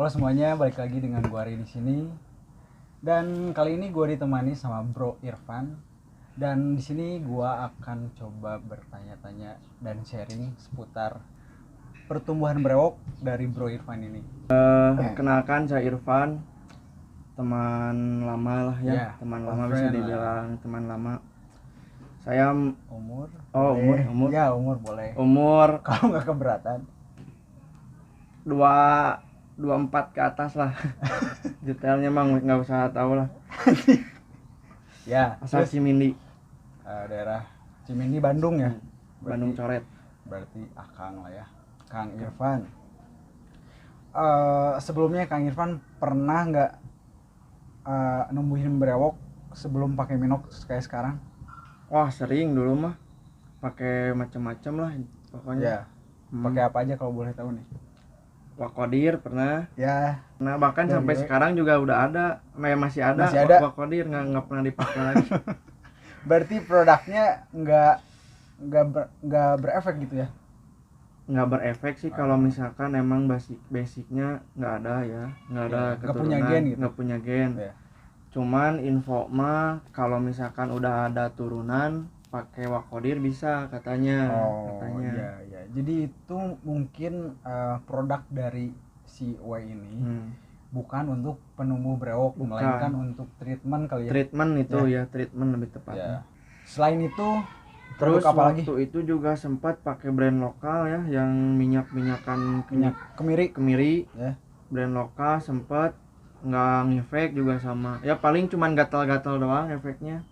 Halo semuanya, balik lagi dengan gua Ari di sini. Dan kali ini gua ditemani sama Bro Irfan. Dan di sini gua akan coba bertanya-tanya dan sharing seputar pertumbuhan brewok dari Bro Irfan ini. Kenalkan, saya Irfan, teman lama lah ya, Ya, teman old lama bisa friend dibilang teman lama. Saya Umur? umur. Ya, umur boleh. Umur Kalau nggak keberatan. 24 ke atas lah. Detailnya emang nggak usah tahu lah. Ya, Asal terus, Cimindi, daerah Cimindi, Bandung ya. Bandung Coret. Berarti Akang lah ya, Kang Irfan. Sebelumnya Kang Irfan pernah nggak numbuhin brewok sebelum pakai Minox kayak sekarang? Wah, sering dulu mah, pakai macam-macam lah pokoknya. Ya, pakai apa aja kalau boleh tahu nih? Wakodir pernah. Ya, Nah, bahkan Dari sampai we. sekarang juga udah ada, masih ada. Masih ada. Wakodir nggak pernah dipakai lagi. berarti produknya nggak berefek gitu ya? Nggak berefek sih kalau misalkan emang basicnya nggak ada ya, nggak ada Ya, nggak punya keturunan, gen gitu. nggak punya gen. Ya. Cuman info mah kalau misalkan udah ada turunan pakai wakodir bisa katanya. Iya, iya. Jadi itu mungkin produk dari si W ini bukan untuk penumbuh brewok, Bukan. melainkan untuk treatment kali ya. Treatment itu ya, treatment lebih Ya. tepatnya. Selain itu, Terus produk apa lagi? waktu itu juga sempat pakai brand lokal ya, yang minyak-minyakan Minyak kemiri. kemiri. Ya. Brand lokal sempat nggak ngefek juga sama. Ya paling cuman gatal-gatal doang efeknya.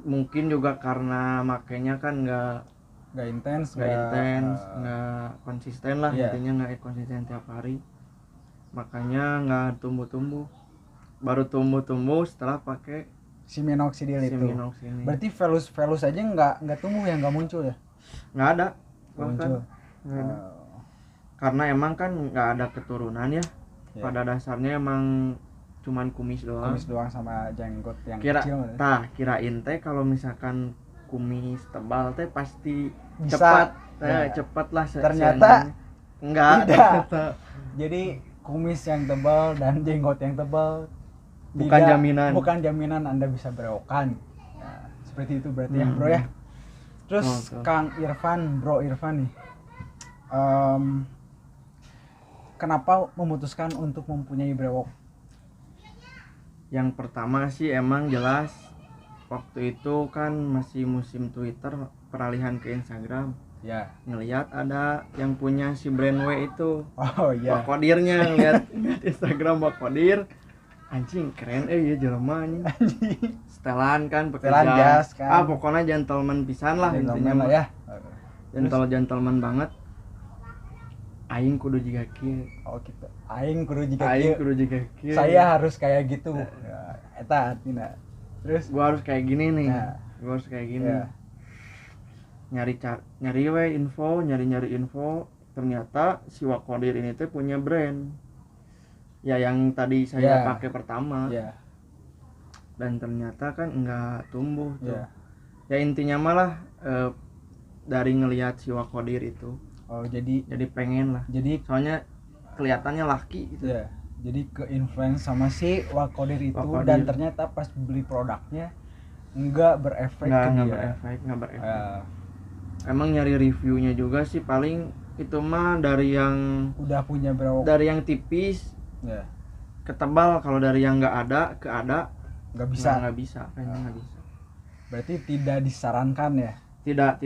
Mungkin juga karena makainya kan Nggak intens, nggak konsisten lah. Iya. Intinya nggak konsisten tiap hari, makanya nggak tumbuh baru tumbuh setelah pakai si minoxidil itu. Minox ini. Berarti velus aja nggak tumbuh ya, nggak muncul ya? Nggak ada Nggak muncul. Nggak ada. Karena emang kan nggak ada keturunan ya. Ya. Pada dasarnya emang cuman kumis doang. Kumis doang sama jenggot yang Kira kecil. kirain teh kalau misalkan kumis tebal teh pasti Bisa. cepat Ya. cepat lah. Ternyata enggak. tidak. Jadi kumis yang tebal dan jenggot yang tebal Bukan jaminan. Bukan jaminan Anda bisa berewokan. Nah, seperti itu berarti ya, Bro ya. Terus Kang Irfan, Bro Irfan nih. Kenapa memutuskan untuk mempunyai brewok? Yang pertama sih emang jelas waktu itu kan masih musim Twitter, peralihan ke Instagram. Ya. Ngelihat ada yang punya si brand W itu. Oh iya. Wakodirnya, ngeliat Instagram Wakodir. Anjing keren ya jelema anjing. Setelan kan pakai Setelan jas kan. Pokoknya gentleman pisan lah intinya lah ya. Gentleman banget. Aing kudu jiga kieu. Oh gitu. Aing kudu jiga kieu. kieu. Saya harus kayak gitu. Ya, eta artinya. Terus Gua harus kayak gini nih. Nah. Gua harus kayak gini. Ya. Nyari info, ternyata si Wakodir ini tuh punya brand. Ya yang tadi saya pakai pertama. Ya. Dan ternyata kan enggak tumbuh tuh. Ya. Ya intinya malah dari ngelihat si Wakodir itu. Oh jadi pengen lah. Jadi Soalnya kelihatannya laki gitu. ya. Jadi ke influence sama si Wakodir itu. Dan ternyata pas beli produknya enggak berefek Nggak berefek. Emang nyari reviewnya juga sih paling itu mah dari yang udah punya brewok. Dari yang tipis Ya. ke tebal. Kalau dari yang nggak ada ke ada Nggak bisa. nggak bisa. Berarti tidak disarankan ya? Tidak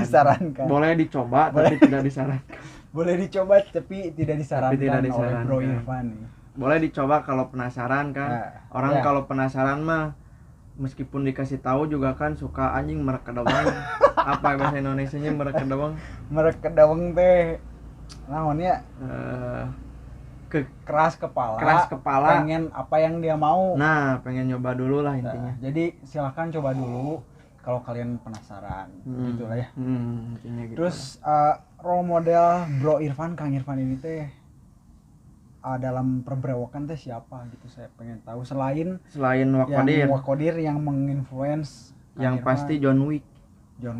Disarankan. Boleh dicoba tapi tidak disarankan. Boleh dicoba tapi tidak disarankan, oleh Bro Irfan nih. Boleh dicoba kalau penasaran kan. Nah, Orang ya. kalau penasaran mah meskipun dikasih tahu juga kan suka anjing mereka doang. Apa bahasa Indonesianya mereka doang? Mereka daweng teh naonnya keras kepala, pengen apa yang dia mau. Nah, pengen nyoba dulu lah intinya. Jadi silakan coba dulu kalau kalian penasaran. Gitu lah ya. Intinya gitu. Terus role model Bro Irfan, Kang Irfan ini teh dalam perbrewokan teh siapa gitu, saya pengen tahu selain Wakodir yang menginfluence yang Irfan. pasti John Wick Ya,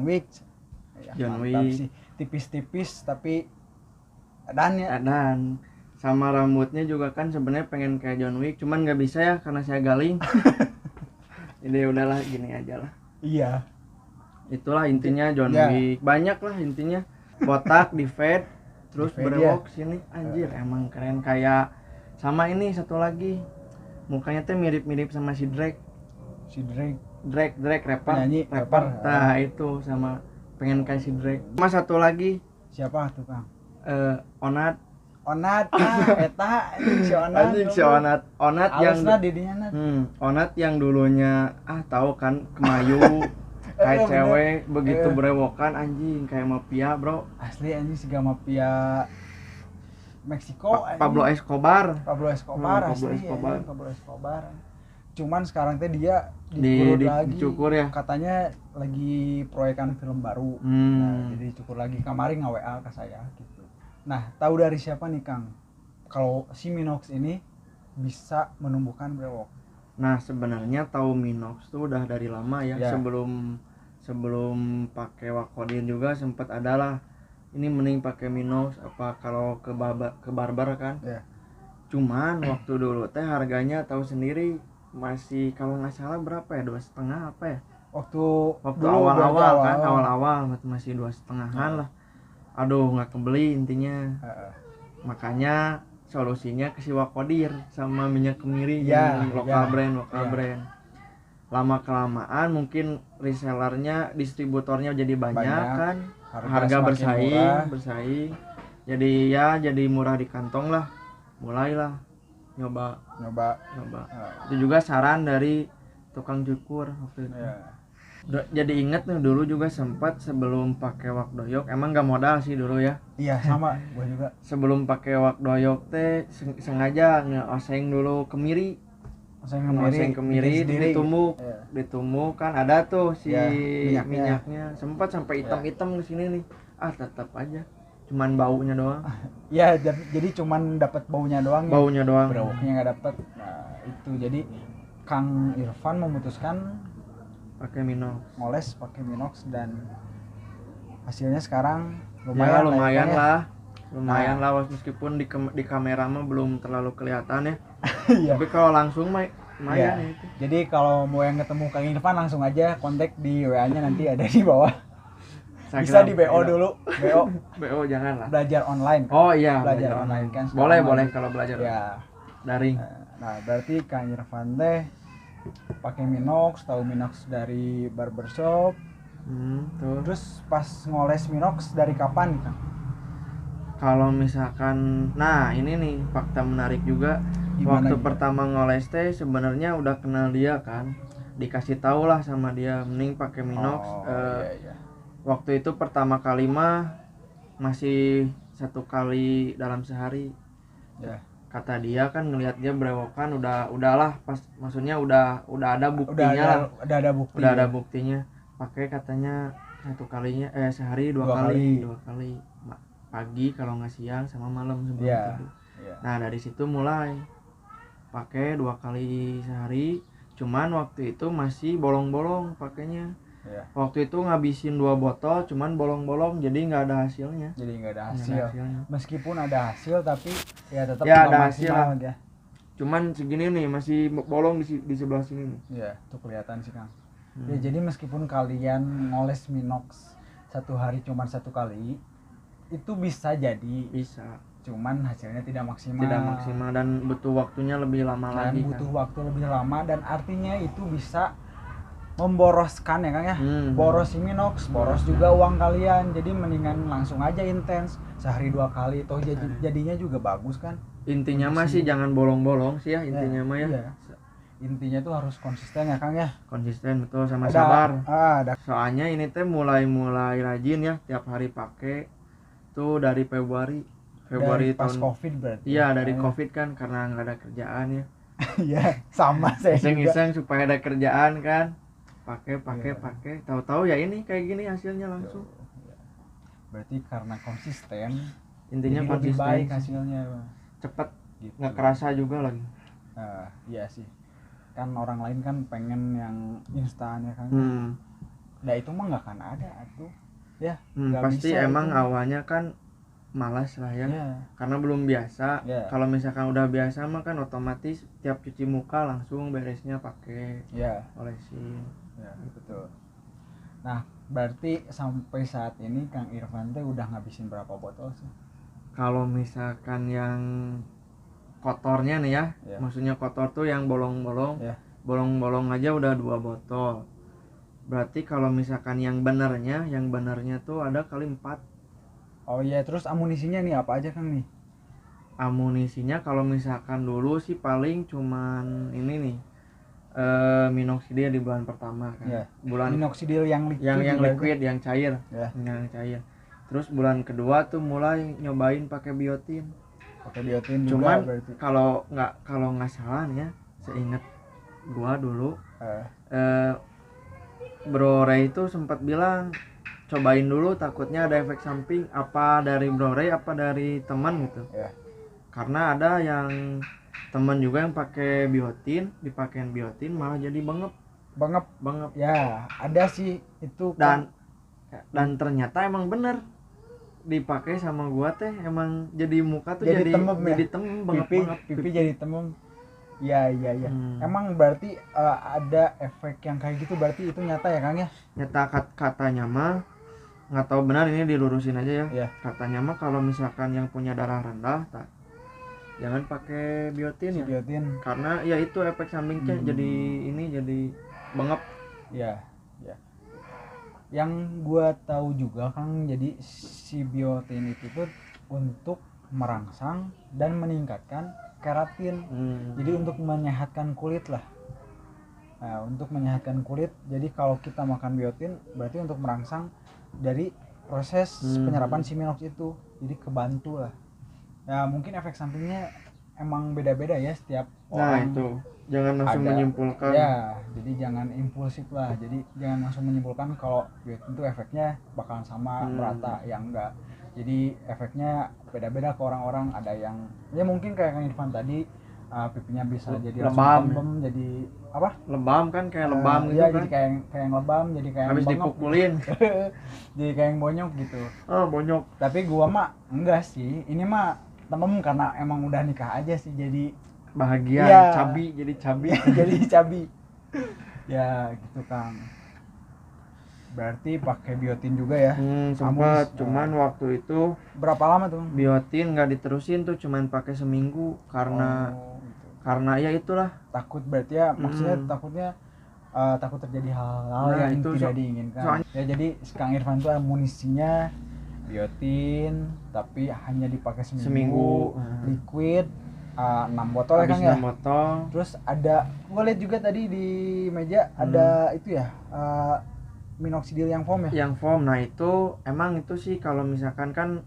John mantap Wick sih, tipis-tipis tapi dan ya dan Sama rambutnya juga kan sebenarnya pengen kayak John Wick, cuman nggak bisa ya karena saya galing. Jadi udahlah gini aja lah. Iya. Itulah intinya John Ya. Wick. Banyak lah intinya. Botak di fade terus Di fade, berewok sini anjir emang keren. Kayak sama ini satu lagi. Mukanya teh mirip-mirip sama si Drake. Si Drake. Drake rapper. Penyanyi, Rapper. rapper. Nah, itu sama pengen kayak si Drake. Sama satu lagi Siapa tuh, Kang? Onat. Onat, eta si Onat. Anjing si Onat. Onat yang Alusna di dinya Nat. Onat yang dulunya tahu kan kemayu kayak cewek begitu berewokan anjing kayak mafia bro. Asli anjing si mafia Meksiko. Pablo Escobar. Pablo Escobar Pablo asli. Escobar. Pablo Escobar. Cuman sekarang teh dia dicukur lagi. Dicukur ya. Katanya lagi proyekan film baru. Nah, jadi dicukur lagi. Kemarin nge-WA ke saya gitu. Nah, tahu dari siapa nih Kang? Kalau si Minox ini bisa menumbuhkan brewok. Nah, sebenarnya tahu Minox tuh udah dari lama ya. Sebelum pakai Wakodin juga sempat ada lah. Ini mending pakai Minox apa kalau ke barbar kan? Ya. Cuman waktu dulu teh harganya tahu sendiri masih kalau nggak salah berapa ya 2,5 apa ya? Waktu awal-awal masih 2,5-an lah. Aduh nggak kebeli intinya. Makanya solusinya ke si Wakodir sama minyak kemiri lokal brand. Lama kelamaan mungkin resellernya, distributornya jadi banyak kan, harga bersaing. Jadi murah di kantong lah. Mulailah nyoba. Itu juga saran dari tukang cukur waktu itu. Jadi inget nih dulu juga sempat sebelum pakai wak doyok, emang gak modal sih dulu ya. Iya sama gua juga. Sebelum pakai wak doyok teh sengaja ngeoseng dulu kemiri. Oseng kemiri ditumbuk kan ada tuh si minyaknya. Sempat sampai hitam-hitam di sini nih. Tetap aja. Cuman baunya doang. Ya jadi cuman dapat baunya doang. Brewoknya nggak dapat. Nah, itu jadi Kang Irfan memutuskan pakai Minox. Ngoles pakai Minox dan hasilnya sekarang lumayan lah. Lumayan lah meskipun di kamera mah belum terlalu kelihatan ya. Tapi kalau langsung mah lumayan ya itu. Jadi kalau mau yang ketemu Kang Irfan langsung aja kontak di WA-nya nanti ada di bawah. Bisa di BO dulu. BO jangan lah. Belajar online. Oh iya, belajar online kan. Boleh kalau belajar. Ya. Daring. Nah, berarti Kang Irfan teh pakai Minox, tahu Minox dari barbershop. Terus pas ngoles Minox dari kapan nih Kang? Kalau misalkan, nah ini nih fakta menarik juga. Waktu pertama ngoles teh sebenarnya udah kenal dia kan, dikasih tahu lah sama dia mending pakai Minox. Waktu itu pertama kali mah masih 1 kali dalam sehari. Kata dia kan ngelihat dia berewokan udahlah pas, maksudnya udah ada buktinya udah ada buktinya. Pakai katanya 1 kalinya sehari 2 kali. Pagi kalau nggak siang sama malam sebelum tidur. Nah dari situ mulai pakai 2 kali sehari. Cuman waktu itu masih bolong-bolong pakainya. Waktu itu ngabisin 2 botol cuman bolong-bolong jadi nggak ada hasilnya. Meskipun ada hasil tapi ya tetap ada hasil ya. Cuman segini nih masih bolong di sebelah sini nih. Iya, tuh kelihatan sih Kang. Ya jadi meskipun kalian ngoles Minox 1 hari cuman 1 kali itu bisa cuman hasilnya tidak maksimal dan butuh waktunya lebih lama lagi waktu lebih lama dan artinya itu bisa memboroskan ya Kang ya. Boros si Minox, boros juga uang kalian. Jadi mendingan langsung aja intens sehari 2 kali toh jadinya juga bagus kan. Intinya mah sih jangan bolong-bolong sih ya intinya mah ya. Intinya tuh harus konsisten ya Kang ya. Konsisten betul sama sabar. Soalnya ini teh mulai rajin ya tiap hari pakai. Tuh dari Februari pas tahun Covid berarti. Iya dari Covid kan karena nggak ada kerjaan ya. Iya sama saya iseng-iseng supaya ada kerjaan kan pakai tahu-tahu ya ini kayak gini hasilnya langsung. Berarti karena konsisten intinya lebih baik hasilnya cepet gitu. Nggak kerasa juga lagi. Iya sih kan orang lain kan pengen yang instan ya kan. Nah itu mah nggak akan ada tuh ya. Pasti emang awalnya kan malas lah ya. Ya. Karena belum biasa. Ya. Kalau misalkan udah biasa mah kan otomatis tiap cuci muka langsung beresnya pakai Ya. olesin. Ya, betul. Nah, berarti sampai saat ini Kang Irfan teh udah ngabisin berapa botol sih? Kalau misalkan yang kotornya nih ya, maksudnya kotor tuh yang bolong-bolong, bolong-bolong aja udah 2 botol. Berarti kalau misalkan yang benernya tuh ada kali 4. Oh iya, terus amunisinya nih apa aja Kang nih? Amunisinya kalau misalkan dulu sih paling cuman ini nih, minoxidil di bulan pertama kan. Bulan minoxidil yang liquid, yang liquid, yang cair, yang cair. Terus bulan kedua tuh mulai nyobain pakai biotin. Pakai biotin cuman juga berarti. Kalau nggak salah nih ya, seingat gua dulu Bro Ray itu sempat bilang cobain dulu, takutnya ada efek samping, apa dari Bro Ray apa dari teman gitu. Karena ada yang teman juga yang pakai biotin, dipakein biotin malah jadi bengep. Ya, ada sih itu dan ternyata emang bener dipakai sama gua teh, emang jadi muka tuh jadi temem, pipi jadi temem. Ya. Emang berarti ada efek yang kayak gitu, berarti itu nyata ya Kang ya? Nyata, katanya mah, nggak tahu benar, ini dilurusin aja ya. Katanya mah kalau misalkan yang punya darah rendah jangan pakai biotin. Biotin. Karena ya itu efek sampingnya jadi bengep. Ya. Yang gua tahu juga Kang, jadi si biotin itu tuh untuk merangsang dan meningkatkan keratin. Jadi untuk menyehatkan kulit lah. Nah, untuk menyehatkan kulit, jadi kalau kita makan biotin berarti untuk merangsang dari proses penyerapan si minox itu. Jadi kebantu lah. Ya mungkin efek sampingnya emang beda-beda ya setiap orang. Nah itu jangan langsung menyimpulkan. Ya, jadi jangan impulsif lah. Jadi jangan langsung menyimpulkan kalau biotin itu efeknya bakalan sama merata, ya enggak. Jadi efeknya beda-beda ke orang-orang. Ada yang ya mungkin kayak Kang Irfan tadi, pipinya bisa jadi lebam, jadi apa? Lebam kan, kayak lebam gitu ya, kan. Jadi kayak yang lebam, jadi kayak habis dipukulin. Jadi kayak yang bonyok gitu. Bonyok. Tapi gua mah enggak sih. Ini mah temen karena emang udah nikah aja sih, jadi bahagia. Cabi. Jadi cabi. Ya gitu Kang. Berarti pakai biotin juga ya? Sempat, cuman waktu itu berapa lama tuh? Biotin nggak diterusin tuh, cuman pakai seminggu karena ya itulah takut, berarti ya maksudnya takut terjadi hal-hal yang itu tidak diinginkan. Ya jadi Kang Irfan tuh amunisinya biotin tapi hanya dipakai seminggu. Liquid 6 botol ya Kang ya? 6 botol. Terus ada, gua lihat juga tadi di meja ada itu ya, minoxidil yang foam ya? Yang foam. Nah itu emang itu sih kalau misalkan kan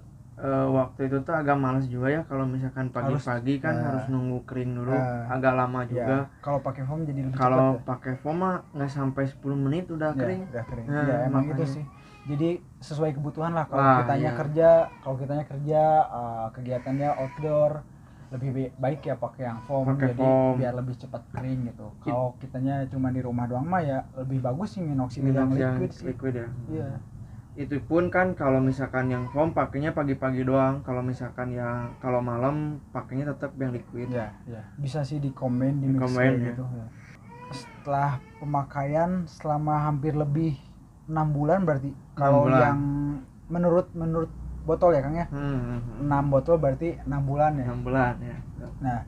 waktu itu tuh agak males juga ya, kalau misalkan pagi-pagi kan harus nunggu kering dulu, agak lama juga. Kalau pakai foam jadi lebih cepat. Kalau pakai foam mah nggak sampai 10 menit udah kering. Ya emang itu sih. Jadi sesuai kebutuhan lah. Kalau kitanya kerja, kegiatannya outdoor, lebih baik ya pakai yang foam. Jadi biar lebih cepat kering gitu. Kalau kitanya cuma di rumah doang mah ya lebih bagus sih minoxidil yang liquid ya. Iya. Itu pun kan kalau misalkan yang foam pakainya pagi-pagi doang. Kalau misalkan yang kalau malam pakainya tetap yang liquid. Ya. Bisa sih di mix gitu. Ya. Setelah pemakaian selama hampir lebih 6 bulan berarti. Kalau yang menurut botol ya Kang ya? 6 botol berarti 6 bulan ya? 6 bulan ya. Nah,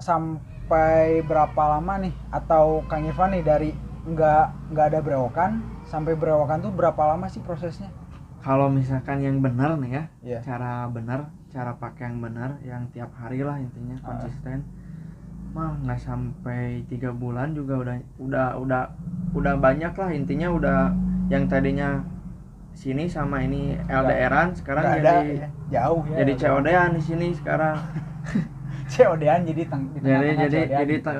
sampai berapa lama nih? Atau Kang Irfan nih dari nggak ada berewokan sampai berewokan tuh berapa lama sih prosesnya? Kalau misalkan yang benar nih ya, cara pakai yang benar, yang tiap hari lah intinya konsisten, mah nggak sampai 3 bulan juga udah banyak lah intinya. Udah yang tadinya sini sama ini LDR-an sekarang jadi jauh ya. Jadi COD-an di sini sekarang. COD-an jadi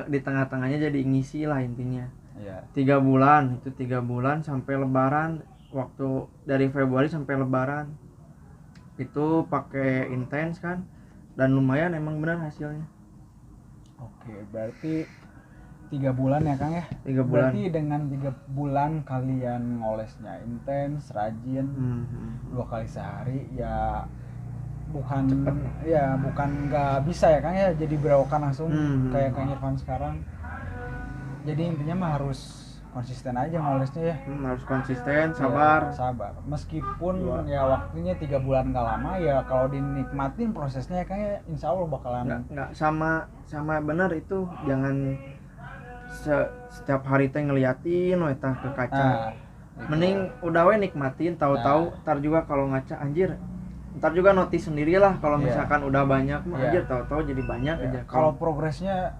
di tengah-tengahnya jadi ngisi lah intinya. 3 bulan itu 3 bulan sampai lebaran, waktu dari Februari sampai lebaran itu pakai intens kan, dan lumayan emang benar hasilnya. Oke, berarti 3 bulan ya Kang ya? 3 bulan. Berarti dengan 3 bulan kalian ngolesnya intens, rajin, 2 kali sehari ya bukan ya bukan nggak bisa ya Kang ya jadi berewokan langsung kayak Kang Irfan sekarang. Jadi intinya mah harus konsisten aja ngolesnya ya. Harus konsisten, sabar. Ya, sabar. Meskipun ya waktunya 3 bulan nggak lama ya, kalau dinikmatin prosesnya kayak insya Allah bakalan nggak sama benar itu. Jangan setiap hari teh ngeliatin tah ke kaca. Mending udah we nikmatin, tahu-tahu ntar juga kalau ngaca anjir, ntar juga notice sendirilah kalau misalkan udah banyak mah anjir tahu-tahu jadi banyak aja. Kalau progresnya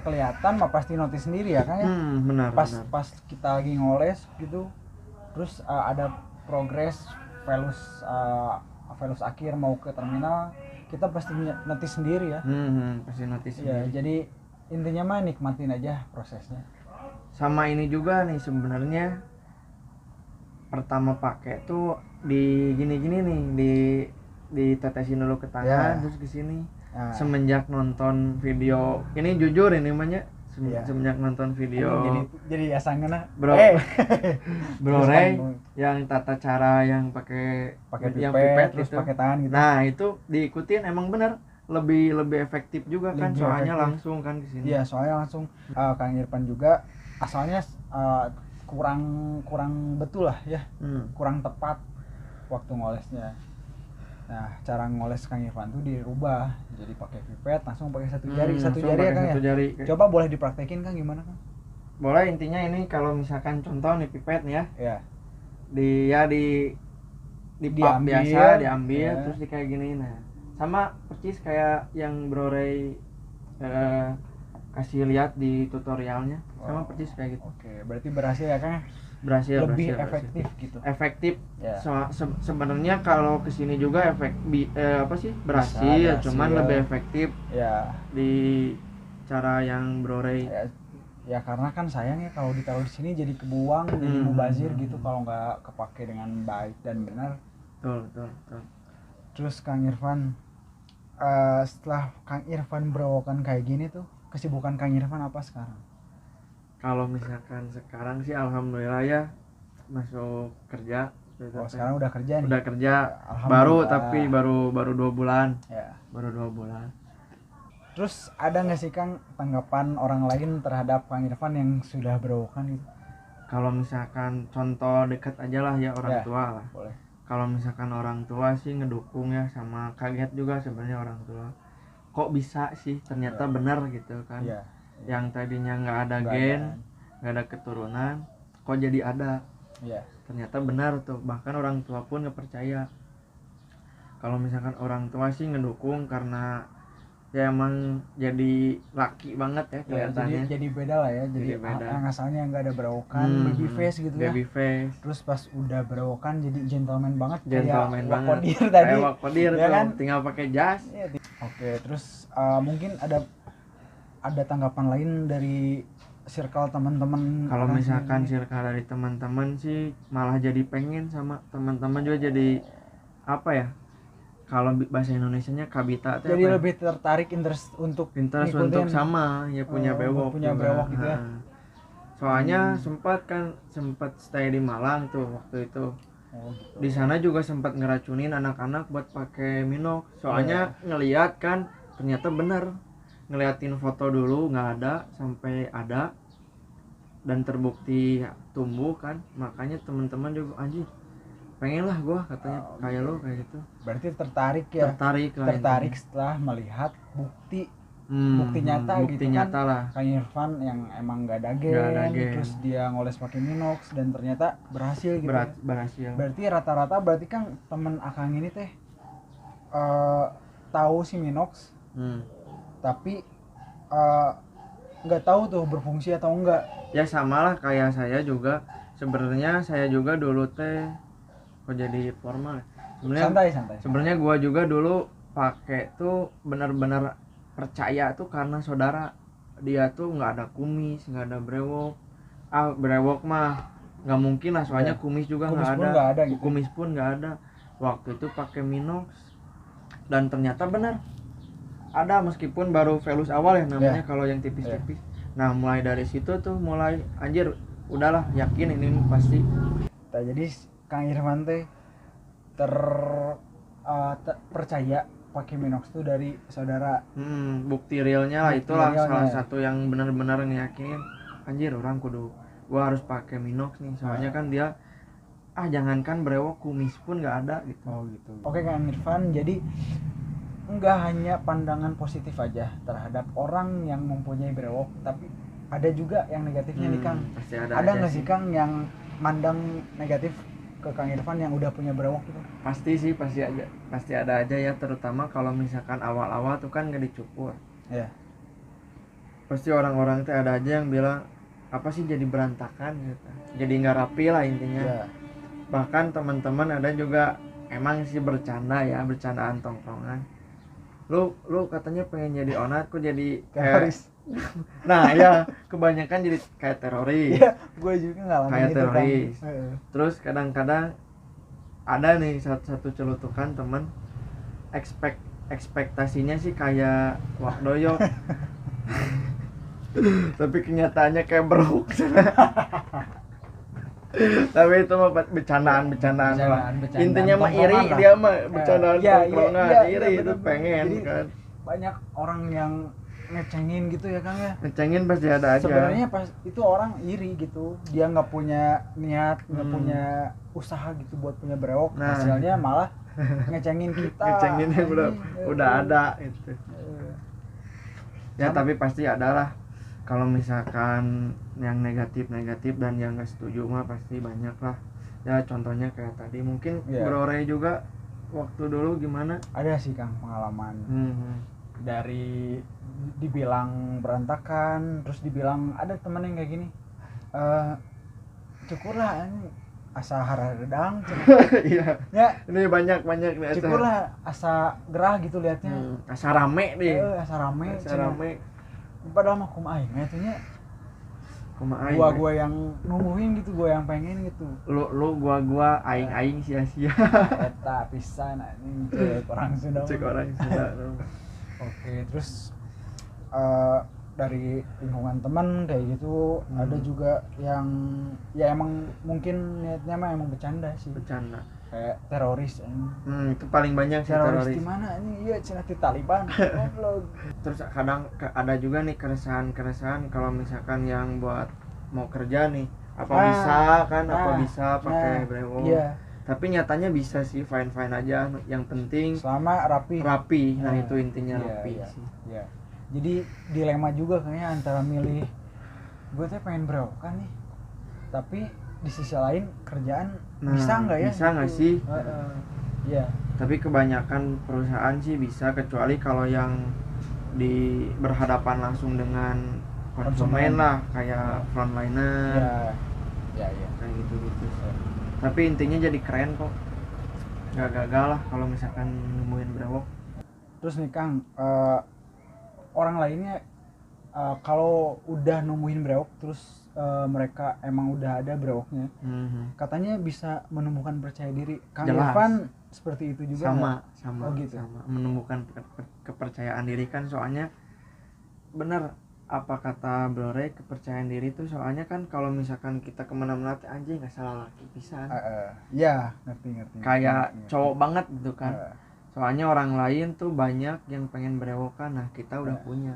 kelihatan mah pasti notice sendiri ya kan ya. Benar, pas kita lagi ngoles gitu terus ada progres velus akhir mau ke terminal, kita pasti notice sendiri ya. Pasti notice ya, sendiri. jadi intinya mah nikmatin aja prosesnya. Sama ini juga nih sebenarnya, pertama pakai tuh di gini-gini nih, ditetesin dulu ke tangan terus ke sini. Semenjak nonton video ini, jujur ini namanya semenjak nonton video jadi asangna bro Ray yang tata cara yang pakai pipet terus pakai tangan gitu. Nah itu diikutin emang bener lebih efektif juga kan, soalnya efektif. Langsung kan ke sini. Iya, soalnya langsung. Kang Irfan juga asalnya kurang betul lah ya. Kurang tepat waktu ngolesnya. Nah, cara ngoles Kang Irfan tuh dirubah jadi pakai pipet, langsung pakai satu jari ya Kang ya. Coba boleh dipraktekin Kang gimana Kang? Boleh, intinya ini kalau misalkan contoh nih pipet nih ya. Iya. Di pap biasa diambil terus di kayak gini. Nah, sama persis kayak yang Bro Ray kasih lihat di tutorialnya, sama persis kayak gitu. Oke, berarti berhasil ya Kang? Berhasil. Efektif gitu. Efektif. Sebenarnya kalau kesini juga berhasil, cuman lebih efektif ya di cara yang Bro Ray. Ya karena kan sayang ya kalau ditaruh di sini jadi kebuang, jadi mubazir gitu kalau nggak kepake dengan baik dan benar. Betul. Terus Kang Irfan, setelah Kang Irfan berewokan kayak gini tuh, kesibukan Kang Irfan apa sekarang? Kalau misalkan sekarang sih alhamdulillah ya masuk kerja. Sekarang udah kerja nih? Udah kerja, tapi baru 2 bulan. Ya. Baru 2 bulan. Terus ada nggak sih Kang tanggapan orang lain terhadap Kang Irfan yang sudah berewokan gitu? Kalau misalkan contoh dekat aja lah ya, orang tua lah. Boleh. Kalau misalkan orang tua sih ngedukung ya, sama kaget juga sebenarnya orang tua. Kok bisa sih ternyata benar gitu kan. Yang tadinya nggak ada nggak ada keturunan, kok jadi ada. Ternyata benar tuh, bahkan orang tua pun nggak percaya. Kalau misalkan orang tua sih ngedukung karena ya emang jadi laki banget ya kelihatannya. Jadi beda lah ya, jadi beda. Yang asalnya nggak ada berewokan, baby face gitu baby face. Terus pas udah berewokan jadi gentleman banget, kayak Wakodir tadi. Kayak Wakodir ya tuh, kan? Tinggal pakai jas. Oke, terus mungkin ada tanggapan lain dari circle teman-teman. Kalau misalkan circle dari teman-teman sih malah jadi pengen, sama teman-teman juga jadi apa ya, kalau bahasa Indonesianya kabita jadi lebih tertarik interest untuk sama ya punya bewok gitu ya. Soalnya sempat stay di Malang tuh waktu itu. Gitu. Di sana juga sempat ngeracunin anak-anak buat pakai Minox. Soalnya ngelihat kan ternyata benar. Ngeliatin foto dulu nggak ada, sampai ada dan terbukti tumbuh kan. Makanya teman-teman juga anjir, pengen lah gua katanya kayak lo kayak gitu. Berarti tertarik setelah melihat bukti nyata gitu nyata kan lah. Kang Irfan yang emang gak ada gen, terus dia ngoles pakai Minox dan ternyata berhasil gitu. Berhasil. Berarti rata-rata kan temen akang ini teh tahu si Minox, tapi nggak tahu tuh berfungsi atau enggak. Ya samalah kayak saya juga. Sebenarnya saya juga dulu teh kok jadi formal. Santai. Sebenarnya gua juga dulu pakai tuh benar-benar percaya tuh karena saudara dia tuh nggak ada kumis, nggak ada brewok. Brewok mah nggak mungkin lah, soalnya kumis juga nggak ada. Gitu. Kumis pun nggak ada. Waktu itu pakai Minox dan ternyata benar ada, meskipun baru velus awal ya namanya kalau yang tipis-tipis. Nah mulai dari situ tuh mulai anjir udahlah yakin ini pasti. Nah, jadi Kang Irfan teh percaya pakai Minox tuh dari saudara. Bukti realnya lah, Bukti itulah realnya. salah satu yang benar-benar ngeyakinin anjir orang kudu gua harus pakai Minox nih, soalnya kan dia jangankan brewok kumis pun nggak ada gitu. Oh gitu. Oke Kang Irfan, jadi nggak hanya pandangan positif aja terhadap orang yang mempunyai brewok, tapi ada juga yang negatifnya nih Kang. Pasti ada nggak sih Kang yang mandang negatif ke Kang Irfan yang udah punya brewok gitu? Pasti ada aja ya, terutama kalau misalkan awal-awal tuh kan nggak dicukur. Iya. Pasti orang-orang tuh ada aja yang bilang apa sih jadi berantakan gitu, jadi nggak rapi lah intinya. Iya. Bahkan teman-teman ada juga emang sih bercanda ya, bercandaan tongkrongan, lu katanya pengen jadi onat kok jadi Teroris. Nah ya kebanyakan jadi kayak teroris. Iya, gue juga ngalamin Kayak itu teroris. Kan. Terus kadang-kadang ada nih satu celutukan temen ekspektasinya sih kayak wak doyok. Tapi kenyataannya kayak beruk. Tapi itu mah bercandaan lah. Intinya mah iri lah. Dia mah bercandaan tongkrongan, iri itu pengen. Jadi, kan banyak orang yang ngecengin gitu ya Kang ya. Ngecengin pasti ada aja. Sebenarnya pas itu orang iri gitu, dia nggak punya niat, nggak punya usaha gitu buat punya brewok, hasilnya malah ngecengin kita. Ngecengin yang udah ada gitu. Ya tapi pasti ada lah. Kalau misalkan yang negatif dan yang nggak setuju mah pasti banyak lah. Ya contohnya kayak tadi mungkin Bro Ray juga waktu dulu gimana? Ada sih Kang pengalaman. Dari dibilang berantakan, terus dibilang ada temen yang kayak gini, cukurlah ini asa haradang. Iya. Ya, ini banyak nih. Cukurlah asa gerah gitu liatnya. Asa rame deh. Asa rame. Padahal mah kumaha aing atunya. Kumaha Gua yang nungguin gitu, gua yang pengen gitu. Lu gua aing sia-sia. Eta pisan anjing cek orang Sunda. Oke, terus dari lingkungan teman kayak gitu ada juga yang ya emang mungkin niatnya mah emang bercanda sih. Bercanda. Kayak teroris itu paling banyak sih teroris. Di mana ini? Iya, Cina di Taliban. Terus kadang ada juga nih keresahan kalau misalkan yang buat mau kerja nih, apa bisa pakai brewok. Iya. Tapi nyatanya bisa sih, fine aja, yang penting selama rapi. Nah itu intinya rapi sih. Iya. Jadi dilema juga kayaknya antara milih gue tuh pengen berokan nih, tapi di sisi lain kerjaan bisa nggak ya? Bisa nggak sih? Iya. Tapi kebanyakan perusahaan sih bisa, kecuali kalau yang berhadapan langsung dengan konsumen lah, kayak frontliner. Iya. Kayak gitu. Tapi intinya jadi keren kok, nggak gagal lah kalau misalkan nemuin brewok. Terus nih Kang, orang lainnya kalau udah nemuin brewok terus mereka emang udah ada brewoknya, katanya bisa menemukan percaya diri. Kang Irfan seperti itu juga? Sama, gitu. Sama menemukan kepercayaan diri kan, soalnya bener apa kata Bro Ray, kepercayaan diri tuh soalnya kan kalau misalkan kita kemana-mana anjing nggak salah laki pisan. Ya ngerti. Kayak cowok banget gitu kan. Soalnya orang lain tuh banyak yang pengen berewokan, nah kita udah punya.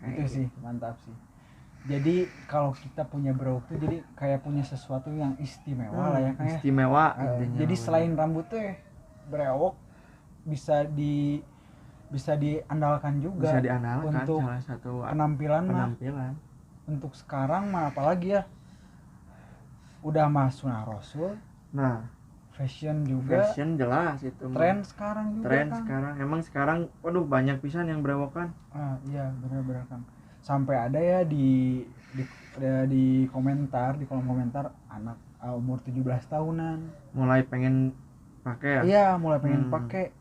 Itu sih mantap sih. Jadi kalau kita punya brewok tuh jadi kayak punya sesuatu yang istimewa lah ya Kang ya. Istimewa. Jadi selain rambutnya brewok bisa diandalkan juga. Bisa diandalkan untuk salah satu penampilan. Untuk sekarang mah apalagi ya. Udah masuk Rasul. Nah, fashion juga. Fashion jelas itu. Tren sekarang juga. Sekarang emang sekarang waduh banyak pisan yang berewokan. Iya benar Kang. Sampai ada ya di komentar, di kolom komentar anak umur 17 tahunan mulai pengen pakai ya? Iya, mulai pengen pakai.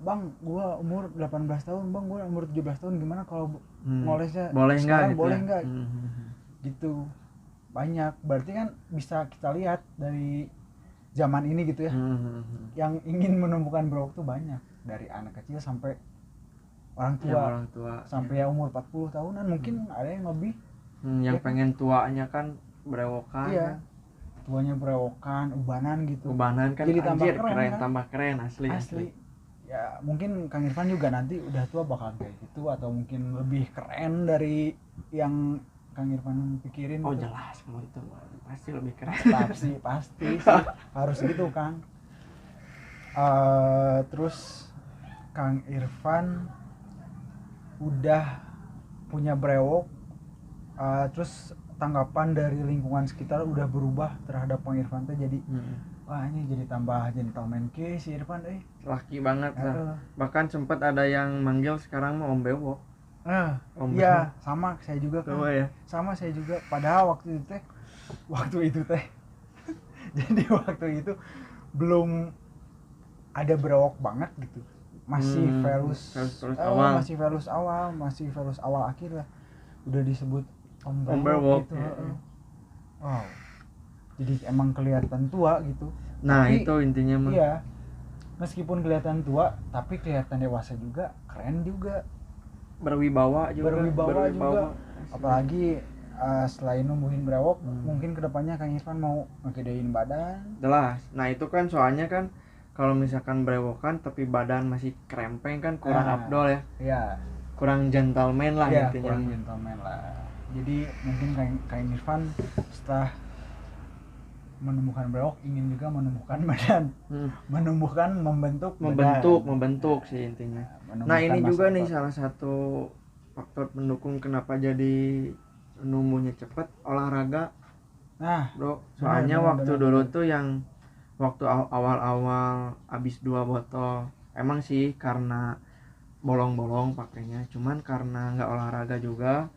Bang, gua umur 18 tahun, Bang, gua umur 17 tahun, gimana kalau ngolesnya boleh enggak gitu? Boleh enggak? Gitu. Banyak. Berarti kan bisa kita lihat dari zaman ini gitu ya. Yang ingin menemukan brewok tuh banyak, dari anak kecil sampai orang tua. Sampai ya umur 40 tahunan mungkin ada yang lebih. Yang pengen tuanya kan berewokan. Iya. Tuanya berewokan, ubanan gitu. Ubanan kan jadi anjir, keren, tambah keren asli. ya mungkin Kang Irfan juga nanti udah tua bakalan kayak gitu atau mungkin lebih keren dari yang Kang Irfan pikirin Oh gitu. jelas mau itu pasti lebih keren. pasti sih harus gitu Kang. Terus Kang Irfan udah punya brewok, terus tanggapan dari lingkungan sekitar udah berubah terhadap Kang Irfan teh jadi wah ini jadi tambah gentleman ke si Irfan laki banget lah. Bahkan sempat ada yang manggil sekarang mau Om Bewok. Iya sama saya juga kan. Ya? Sama saya juga padahal waktu itu teh jadi waktu itu belum ada brewok banget gitu, masih velus awal, masih velus awal akhir lah udah disebut Om Bewok gitu. Wow, jadi emang kelihatan tua gitu. Nah tapi, itu intinya mah. Iya, meskipun kelihatan tua tapi kelihatan dewasa juga, keren juga, berwibawa juga. Apalagi selain numbuhin brewok, mungkin kedepannya Kang Irfan mau ngegedein badan. Jelas. Nah itu kan soalnya kan kalau misalkan brewokan tapi badan masih krempeng kan kurang afdol ya. Iya. Kurang gentleman lah ya, intinya. Kurang gentleman lah. Jadi mungkin Kang Irfan setelah menemukan brewok ingin juga menemukan badan. membentuk sih intinya. Nah ini juga nih salah satu faktor pendukung kenapa jadi numbuhnya cepat, olahraga. Nah bro, soalnya waktu dulu tuh yang waktu awal-awal habis 2 botol emang sih karena bolong-bolong pakainya, cuman karena nggak olahraga juga.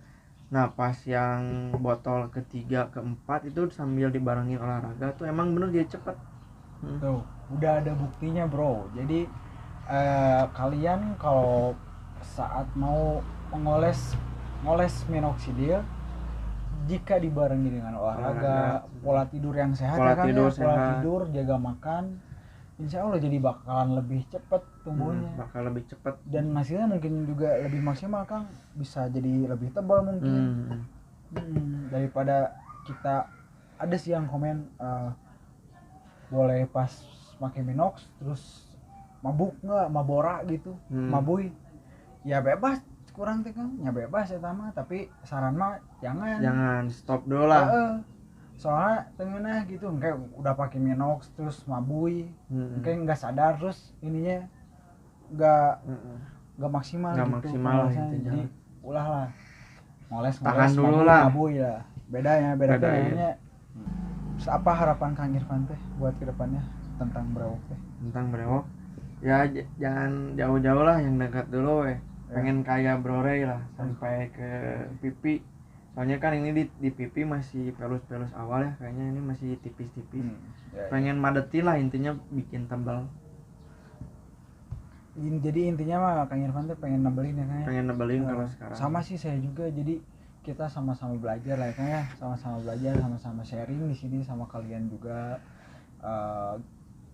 Nah pas yang botol ketiga keempat itu sambil dibarengin olahraga tuh emang bener jadi cepet. Tuh udah ada buktinya bro. Jadi kalian kalau saat mau ngoles minoxidil, jika dibarengi dengan olahraga, pola tidur yang sehat, pola tidur, jaga makan, insya Allah jadi bakalan lebih cepat tumbuhnya. Bakal lebih cepat dan hasilnya mungkin juga lebih maksimal Kang, bisa jadi lebih tebal mungkin. Daripada kita ada sih yang komen boleh pas pakai minox terus mabuk nggak, mabora gitu, mabui, ya bebas kurang teh Kang, ya bebas ya mah, tapi saran mah jangan stop dulu lah. Soalnya tengah gitu kayak udah pakai minox terus mabui, kayak nggak sadar terus ininya nggak maksimal gitu. Maksimal jadi ulah lah ngoles tahan dulu lah, mabui lah, bedanya apa harapan Kang Irfan teh buat kedepannya tentang brewok teh? Tentang brewok ya jangan jauh-jauh lah, yang dekat dulu pengen kayak Bro Ray lah sampai ke pipi. Soalnya kan ini di pipi masih pelus-pelus awal ya, kayaknya ini masih tipis-tipis. Pengen madetin lah intinya, bikin tebal. Jadi intinya mah Kang Irfan tuh pengen nebelin ya Kang. Pengen nebelin kalau sekarang. Sama sih saya juga, jadi kita sama-sama belajar lah ya Kang ya, sama-sama belajar, sama-sama sharing di sini sama kalian juga.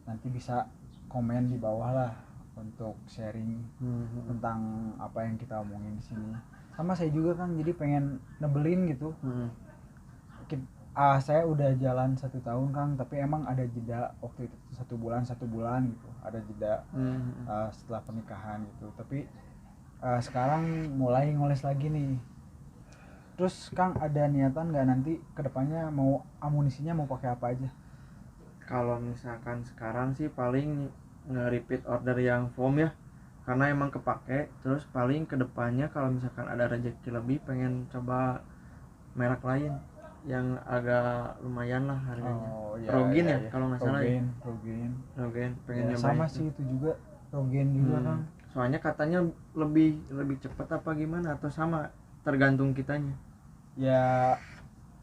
Nanti bisa komen di bawah lah untuk sharing tentang apa yang kita omongin di sini. Sama saya juga Kang, jadi pengen nebelin gitu. Saya udah jalan 1 tahun Kang, tapi emang ada jeda waktu itu 1 bulan gitu, ada jeda setelah pernikahan gitu. Tapi sekarang mulai ngoles lagi nih. Terus Kang ada niatan nggak nanti kedepannya mau amunisinya mau pakai apa aja? Kalau misalkan sekarang sih paling nge-repeat order yang foam ya, karena emang kepake. Terus paling kedepannya kalau misalkan ada rezeki lebih pengen coba merek lain yang agak lumayan lah harganya. Rogaine ya kalau nggak salah ya. Rogaine pengen nyobain. Sama sih itu juga Rogaine juga Kang. Soalnya katanya lebih cepat apa gimana, atau sama tergantung kitanya. Ya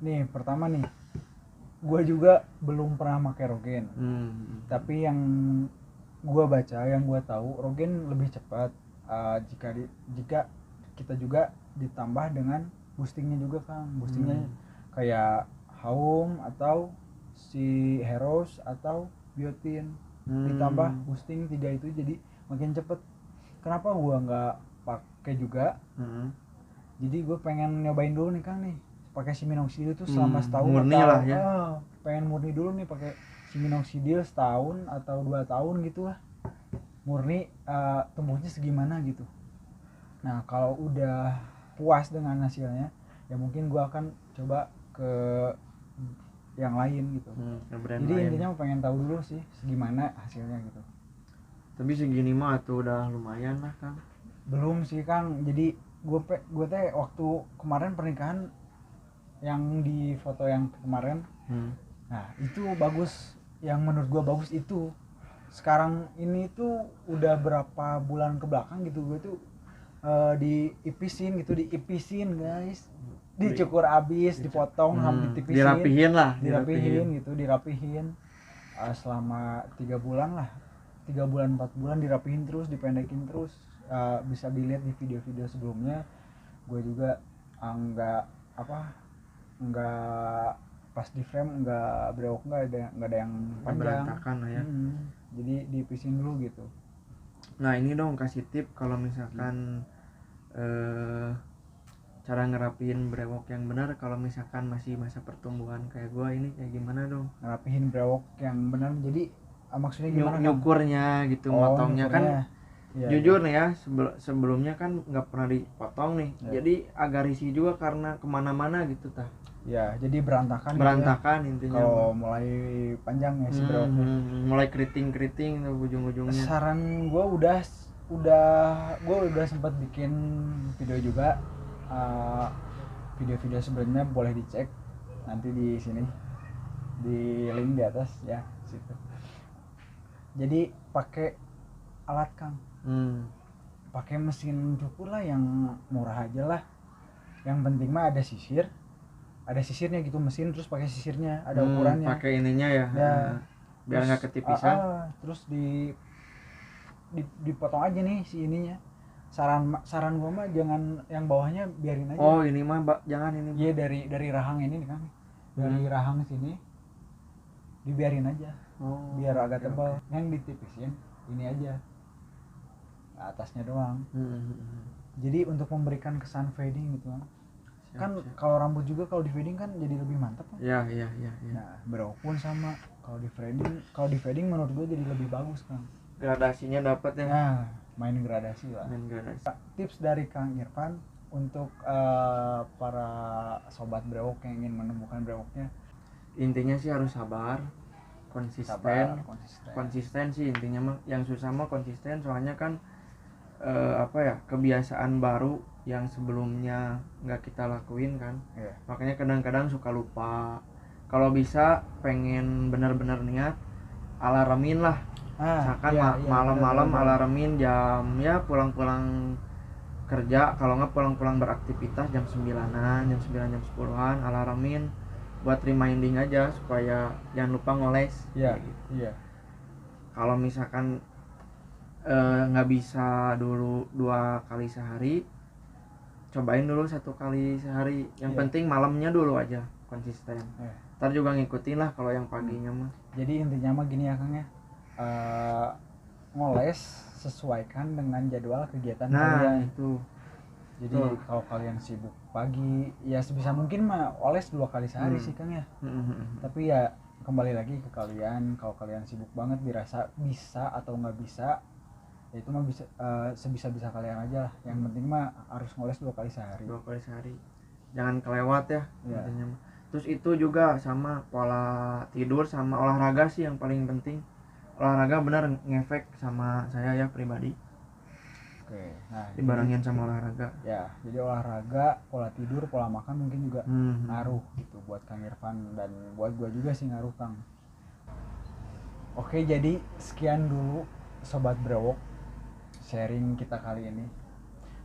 nih pertama nih, gue juga belum pernah pakai Rogaine. Tapi yang gue baca, yang gue tahu Rogaine lebih cepat jika kita juga ditambah dengan boostingnya juga Kang. Boostingnya kayak Haum atau si Heros atau Biotin, ditambah boosting 3 itu jadi makin cepet. Kenapa gue nggak pakai juga? Jadi gue pengen nyobain dulu nih Kang nih, pakai si minoxidil itu selama setahun murni atau lah ya. Pengen murni dulu nih pakai si minoxidil setahun atau 2 tahun gitu lah. murni tumbuhnya segimana gitu. Nah kalau udah puas dengan hasilnya ya mungkin gue akan coba ke yang lain gitu. Jadi lain. intinya pengen tahu dulu sih segimana hasilnya gitu. Tapi segini mah tuh udah lumayan lah Kang. Belum sih Kang, jadi gue teh waktu kemarin pernikahan yang di foto yang kemarin, nah itu bagus, yang menurut gue bagus itu. Sekarang ini tuh udah berapa bulan ke belakang gitu gue tuh diipisin guys, dicukur abis, dipotong, ditipisin, dirapihin selama 3 bulan lah, 3 bulan 4 bulan dirapihin terus, dipendekin terus. Bisa dilihat di video-video sebelumnya gue juga enggak pas di frame enggak brewok, enggak ada yang panjang, berantakan lah ya. Jadi dipisin dulu gitu. Nah ini dong kasih tip kalau misalkan cara ngerapiin brewok yang benar kalau misalkan masih masa pertumbuhan kayak gue ini kayak gimana dong ngerapihin brewok yang benar. Jadi maksudnya gimana nyukurnya gitu, motongnya kan ya, jujur nih ya sebelumnya kan nggak pernah dipotong nih ya. Jadi agak risih juga karena kemana-mana gitu tah ya, jadi berantakan gitu ya. Intinya kalau mulai panjang ya si brewoknya, mulai keriting tuh ujung-ujungnya. Saran gue udah sempat bikin video juga, video-video sebelumnya boleh dicek nanti di sini di link di atas ya situ. Jadi pakai alat Kang, pakai mesin cukur lah yang murah aja lah, yang penting mah ada sisirnya gitu, mesin terus pakai sisirnya ada ukurannya, pakai ininya ya, biar nggak ketipisan. Terus dipotong aja nih si ininya. Saran gua mah jangan yang bawahnya, biarin aja. Oh ini mah jangan ini. Iya dari rahang ini nih Kang, dari rahang sini dibiarin aja, biar agak tebal. Yang ditipisin ini aja atasnya doang. Jadi untuk memberikan kesan fading gitu kan. Kalau rambut juga kalau di fading kan jadi lebih mantap kan. Iya. Nah brewok pun sama, kalau di fading menurut gue jadi lebih bagus Kang, gradasinya dapat ya. Nah main gradasi lah. Tips dari Kang Irfan untuk para sobat brewok yang ingin menemukan brewoknya, intinya sih harus sabar, konsisten sih intinya mah. Yang susah mah konsisten, soalnya kan kebiasaan baru yang sebelumnya nggak kita lakuin kan. Makanya kadang-kadang suka lupa. Kalau bisa pengen benar-benar niat, alarmin lah, misalkan malam-malam alarmin jam ya pulang-pulang kerja, kalau nggak pulang-pulang beraktivitas jam 9-an, jam 9, jam 10-an alarmin buat reminding aja supaya jangan lupa ngoles. Iya. Kalau misalkan nggak bisa dulu 2 kali sehari, cobain dulu 1 kali sehari. Yang penting malamnya dulu aja konsisten. Ntar juga ngikutin lah kalau yang paginya mah. Jadi intinya mah gini ya Kang ya, ngoles sesuaikan dengan jadwal kegiatan kalian. Itu. Jadi kalau kalian sibuk pagi ya sebisa mungkin mah oles 2 kali sehari sih Kang ya. Tapi ya kembali lagi ke kalian, kalau kalian sibuk banget dirasa bisa atau nggak bisa, ya itu mah bisa sebisa-bisa kalian aja lah. Yang penting mah harus ngoles 2 kali sehari. Jangan kelewat ya. Terus itu juga sama pola tidur sama olahraga sih yang paling penting. Olahraga benar ngefek sama saya ya pribadi. Nah dibarengin sama olahraga. Ya, jadi olahraga, pola tidur, pola makan mungkin juga ngaruh gitu buat Kang Irfan, dan buat gua juga sih ngaruh Kang. Oke, jadi sekian dulu sobat brewok sharing kita kali ini.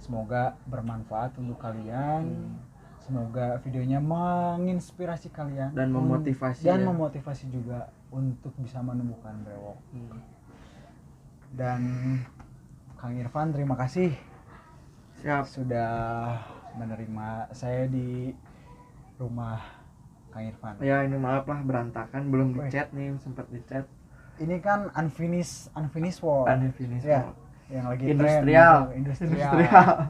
Semoga bermanfaat untuk kalian. Semoga videonya menginspirasi kalian dan memotivasi memotivasi juga untuk bisa menemukan brewok. Dan Kang Irfan terima kasih. Siap. Sudah menerima saya di rumah Kang Irfan. Ya ini maaf lah berantakan, belum dicat nih, sempat dicat. Ini kan unfinished work. Unfinished work. Yang lagi industrial. Tren, industrial.